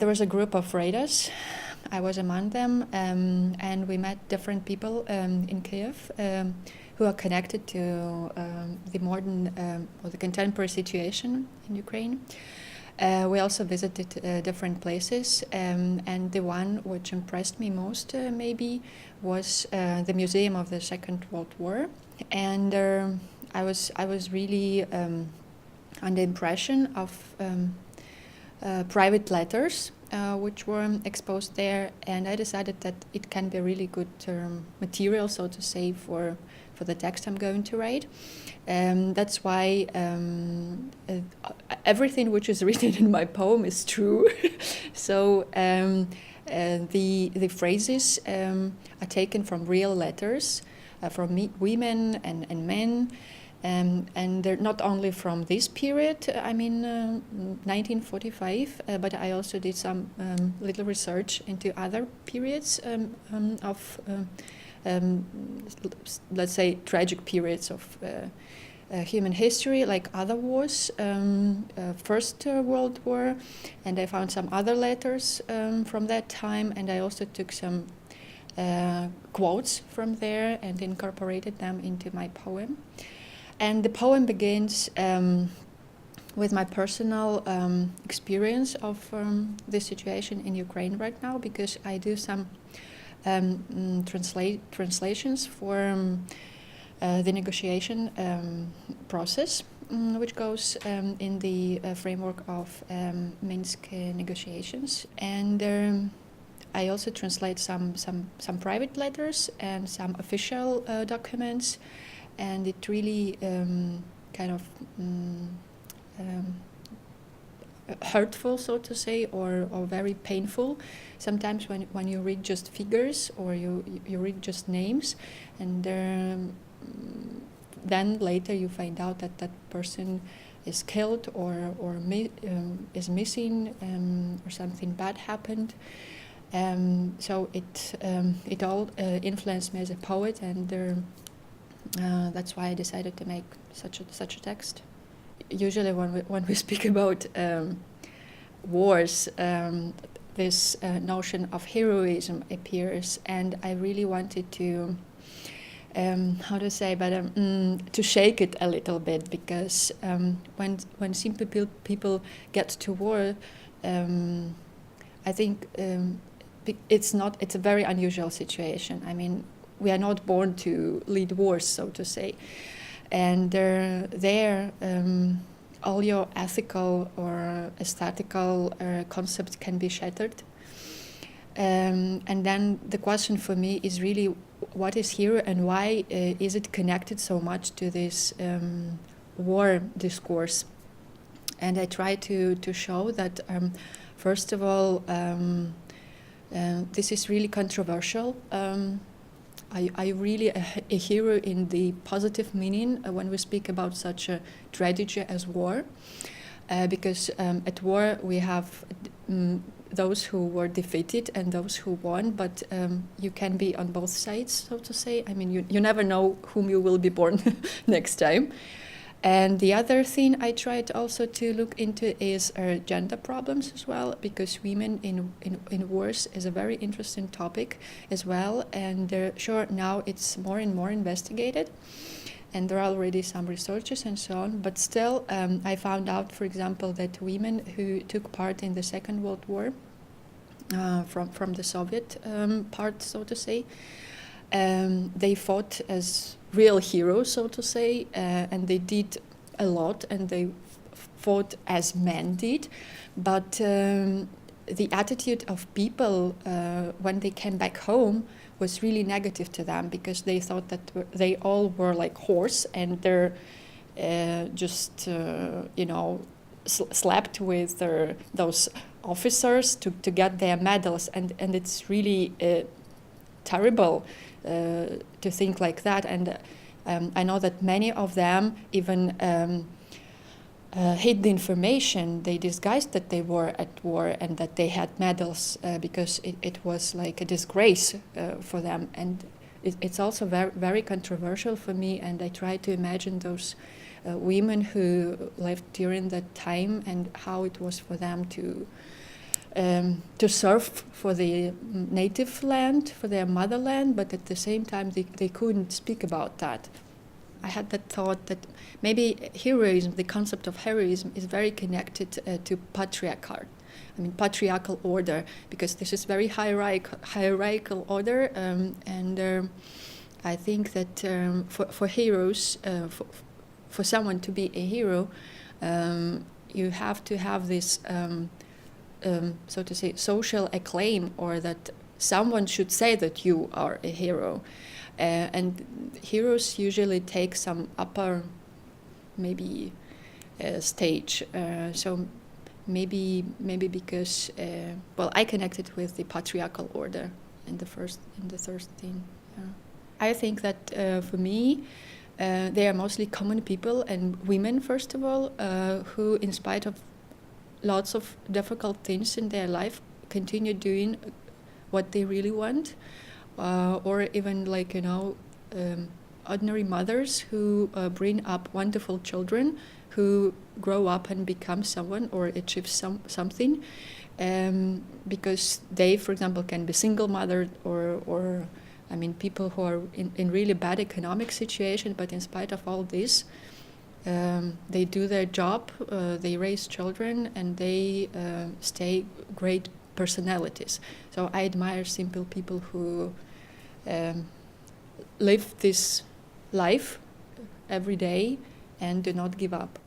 There was a group of readers. I was among them, and we met different people in Kiev who are connected to the modern or the contemporary situation in Ukraine. We also visited different places, and the one which impressed me most maybe was the Museum of the Second World War. And I was really under the impression of private letters which were exposed there, and I decided that it can be really good material, so to say, for the text I'm going to write. That's why everything which is written in my poem is true. So the phrases are taken from real letters from women and men. And they're not only from this period, 1945, but I also did some little research into other periods of, let's say, tragic periods of human history, like other wars, First World War, and I found some other letters from that time, and I also took some quotes from there and incorporated them into my poem. And the poem begins with my personal experience of the situation in Ukraine right now, because I do some translations for the negotiation process, which goes in the framework of Minsk negotiations. And I also translate some private letters and some official documents. And it really kind of hurtful, so to say, or very painful. Sometimes when you read just figures or you read just names, and then later you find out that that person is killed or is missing, or something bad happened. So it all influenced me as a poet, and that's why I decided to make such a text. Usually when we speak about wars, this notion of heroism appears, and I really wanted to, to shake it a little bit, because when simple people get to war, I think it's a very unusual situation. I mean, we are not born to lead wars, so to say. And all your ethical or aesthetical concepts can be shattered. And then the question for me is really, what is hero, and why is it connected so much to this war discourse? And I try to show that, first of all, this is really controversial. I really a hero in the positive meaning when we speak about such a tragedy as war, because at war we have those who were defeated and those who won, but you can be on both sides, so to say. I mean, you never know whom you will be born next time. And the other thing I tried also to look into is gender problems as well, because women in wars is a very interesting topic as well. And sure, now it's more and more investigated, and there are already some researches and so on. But still, I found out, for example, that women who took part in the Second World War, from the Soviet part, so to say, they fought as real heroes, so to say, and they did a lot, and they fought as men did. But the attitude of people when they came back home was really negative to them, because they thought that they all were like horse, and they're just slept with those officers to get their medals, and it's really terrible to think like that. And I know that many of them even hid the information. They disguised that they were at war and that they had medals, because it was like a disgrace for them. And it's also very, very controversial for me, and I try to imagine those women who lived during that time and how it was for them to to serve for the native land, for their motherland, but at the same time they couldn't speak about that. I had that thought that maybe heroism, the concept of heroism, is very connected to patriarchal order, because this is very hierarchical order, and I think that for heroes, for someone to be a hero, you have to have this, so to say, social acclaim, or that someone should say that you are a hero. And heroes usually take some upper, maybe, stage. So maybe because I connected with the patriarchal order in the third thing. I think that for me, they are mostly common people and women, first of all, who, in spite of lots of difficult things in their life, continue doing what they really want. Or even ordinary mothers who bring up wonderful children who grow up and become someone or achieve something, because they, for example, can be single mother or people who are in really bad economic situation, but in spite of all this, they do their job, they raise children, and they stay great personalities. So I admire simple people who live this life every day and do not give up.